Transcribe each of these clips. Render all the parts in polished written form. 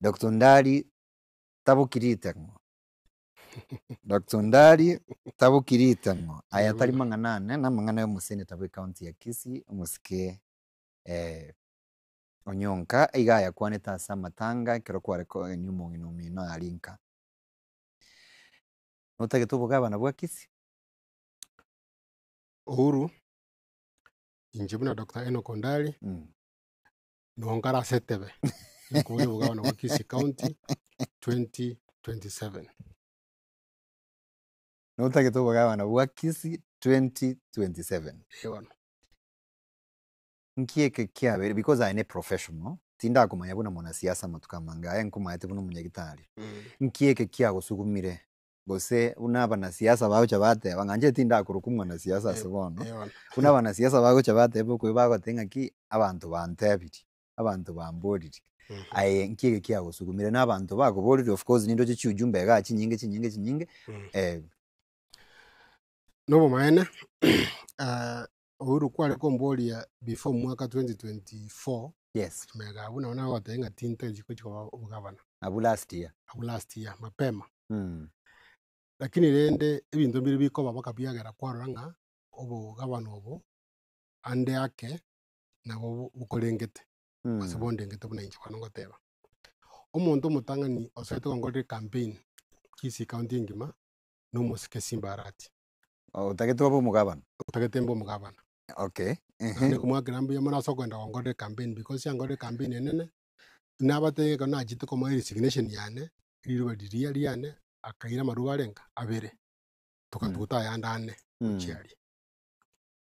Dr. Ndari tabukiritango. Dr. Ndari tabukiritango. Aya tari manganane na mangana yo musene tabu county ya Kisii musike onyonka igaya kwaneta samatanga kero kwareko nyumo no alinka. Notage tubuga bana bwa Kisii. Uhuru injibuna Dr. Enoch Ondari nuongara setebe kuwe bugabana bwa Kisii County 2027. Notage tubuga bana bwa Kisii 2027. Ewana. Nkieke kiabe because I ne professional tinda kumanya buna mwanasiasa matukamanga aya nkuma yate buna munyagitari. Nkieke kia gusugumire gose unaba na siasa baho chabate banganje tinda kurukumwa na siasa sebono. Unaba na siasa baho chabate bwo bago tenga ki abantu bantebiti abantu bamboriri. Aye nkieke kia gusugumire n'abantu bago boriri of course nindo cyujumbe ga kinyinge Nobo maene Uhuru kwale kombolia before mwaka 2024. Yes. Mega abuna wana watenga tinte jiko ubugabana. Abu last year mapema. Lakini rende ibintu biri biko bakabiyagera kwaranga ubugabana obo ande yake na bukolengete. Basibondengete buna inchi kwanongo teba. Omuntu mutangani osete ngore campaign Kisii County ngima no musike Simbarati. Utageto abo mugabana. Utagetembo mugabana. Okay. Ne kumwagira mbi yamana sokwenda ngore campaign because ngore campaign enene nabate ko najite ko muri resignation yane iriwe diriya yane akaira marubarenga abere tukatuta yandane cyari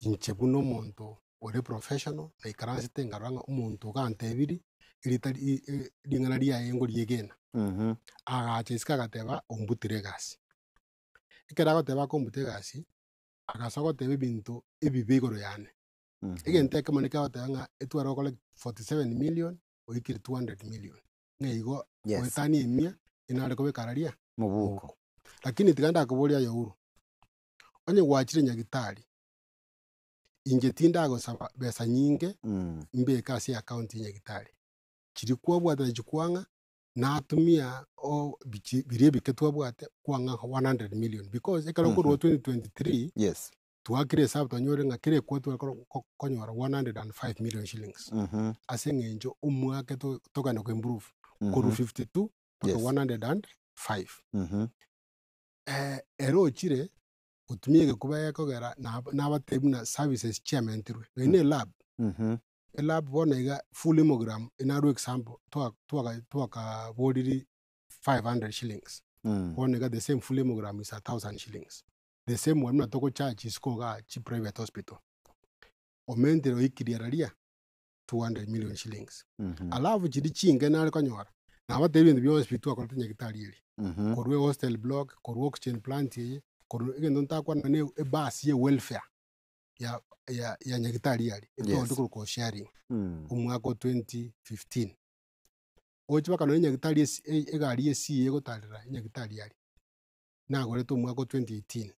inche buno muntu ore professional na ikaranse ngaranga umuntu kantebiri iritari dingana dia yengo liegena agacheska gateba ombutire gasi ikera gateba ko ombutire gasi agasoko tebe bintu ebibigoro yane igente kamanika gatanga etwara ko 47 million oikiri 200 million ngeigo wetani emia inale ko bekararia mubuko lakini tiganda kubolia ya Uhuru onye gwachire nyagitari inje tinda go saba besa nyinge mbe kasi account nyagitari kiri kwabwata chikwanga natumia o birebi ketwabwate kwanga 100 million because ekalo ko 2023 yes tuakire sabu tanyore ngakire kwetu konyora 105 million shillings asengenjo umwake toka no improve kuru 52 paka 105 ero chire utumie kuba yakogera n'abatebuna services chairman tirwe ne lab lab bonega full hemogram inaru example tuaka bodiri 500 shillings bonega the same full hemogram is 1000 shillings. The same one na toko charge is koga chi private hospital. Omente ro ikiriararia 200 million shillings. Alafu chidi chinge na kanyora. Na abatebi ndi hospital ko tenya gitari eri. Korwe hostel block, korwe oxygen plant ye, korwe igendo ntakwa na ne bus ye welfare ya nyagitari yari. Ito ndiko ko sharing. Umwaka 2015. Ochi baka no nyagitari egari ye ye gotarira nyagitari yari. Na gore to umwaka 2018.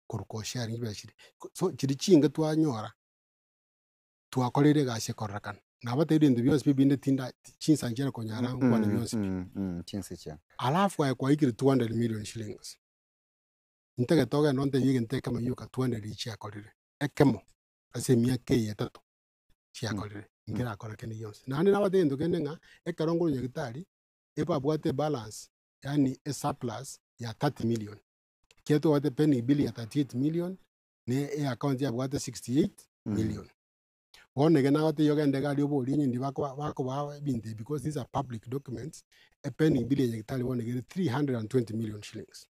Kuruko sharing bashiri so kiri chinga twanyora twakorere gashe korakan nabateri ndi byose binde tinda chinsanjera konyara kwana byose chinsecha alafu ay kwa ikiri 200 million shillings ntege toga nonte yige nteke mayuka 200 ichi akorere ekemo ase miake yetatu chi akorere ngira akora kene yose nandi nabateri ndo kenenga ekarongo nyagitari epa bwate balance yani a surplus ya 30 million Kieto wate penny bill ya 38 million ne account ya wate 68 million. One gena wate yoga ndega liobo linyi ndi wako ba binde because these are public documents. A penny bill ya kitali one gena 320 million shillings.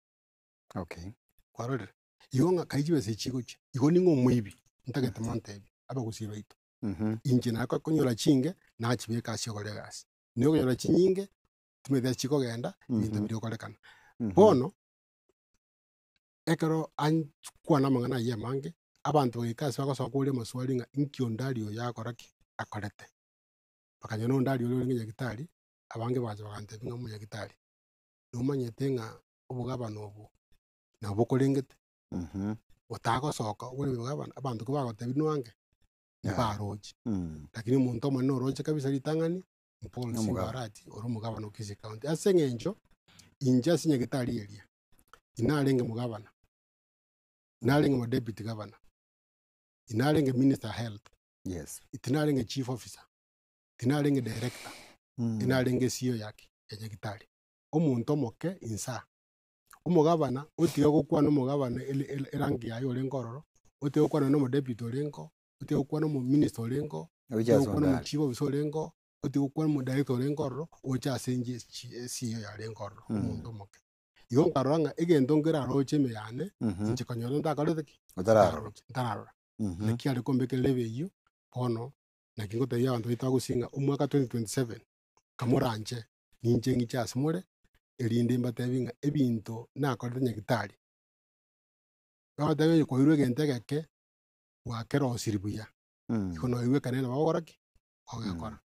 Okay. Kwarode. Yonga kaijiwe se chikochi. Iko ningo mwibi. Ntageta monte aba kusiba ito. Inje na konyola chinge na achibe kasi yokolegasi. Niyo konyola chinyinge tumedha chiko genda bintu biri yokolekana. Bono ekero kwa namangana ya mange abantu bakasi bako sakule maswali nga inkyo ndalio yakoraki akorete bakanyono ndalio lo nginya gitari abange baje bakante ngo mu gitari no manyete nga ubugabano obu na bukolengete otako soka uri bugabana abantu ko bagote binwange baroje lakini muntu omwe no roje kabisa litangani Paul Simbarati oro mugabana okisi county ase ng'encho inja sinye gitari eria inarenge mugabana inarenge mo deputy governor inarenge minister health Yes. itinarenge chief officer itinarenge director inarenge CEO yake ya gitari omuntu omoke insa omugabana otiga gukwana omugabana erangi yayo orenkororo otiga gukwana no deputy orenko otiga gukwana mo minister orenko otiga gukwana mo chief officer orenko otiga gukwana mo director orenkororo ocha asenje CEO ya orenkororo omuntu omoke igo nkaranga egento ngera roche meyane inche konyoro ndakarete ki ntararora nekiare kombeke lebe iyo bono nakingote ya bantu bitagusinga omwaka 2027 kamoranje ninche ngicha asimure erinde mbatebinga ebinto nakorete nyagitari babatebe koirwe gente geke wakero siribuya ikono iwe kanene bagoraki ogekora